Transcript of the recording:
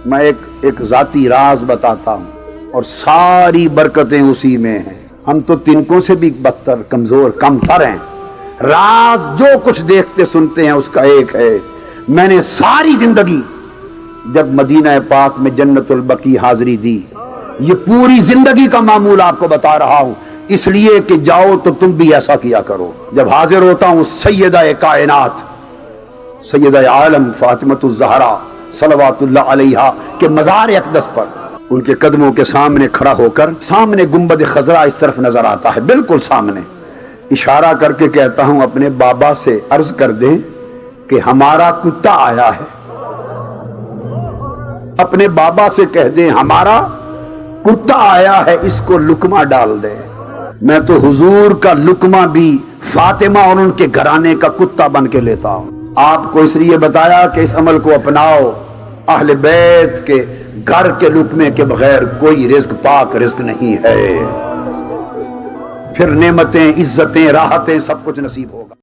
میں ایک ذاتی راز بتاتا ہوں اور ساری برکتیں اسی میں ہیں. ہم تو تنکوں سے بھی بدتر، کمزور، کم تر ہیں. راز جو کچھ دیکھتے سنتے ہیں اس کا ایک ہے. میں نے ساری زندگی جب مدینہ پاک میں جنت البقیع حاضری دی، یہ پوری زندگی کا معمول آپ کو بتا رہا ہوں، اس لیے کہ جاؤ تو تم بھی ایسا کیا کرو. جب حاضر ہوتا ہوں سیدہ کائنات، سیدہ عالم فاطمۃ الزہرا صلوات اللہ علیہا کے مزار اقدس پر، ان کے قدموں کے سامنے کھڑا ہو کر، سامنے گنبد خضرا اس طرف نظر آتا ہے، بالکل سامنے، اشارہ کر کے کہتا ہوں اپنے بابا سے عرض کر دیں کہ ہمارا کتا آیا ہے. اپنے بابا سے کہہ دیں ہمارا کتا آیا ہے، اس کو لقمہ ڈال دے. میں تو حضور کا لقمہ بھی فاطمہ اور ان کے گھرانے کا کتا بن کے لیتا ہوں. آپ کو اس لیے بتایا کہ اس عمل کو اپناؤ. اہل بیت کے گھر کے لقمے کے بغیر کوئی رزق پاک رزق نہیں ہے. پھر نعمتیں، عزتیں، راحتیں سب کچھ نصیب ہوگا.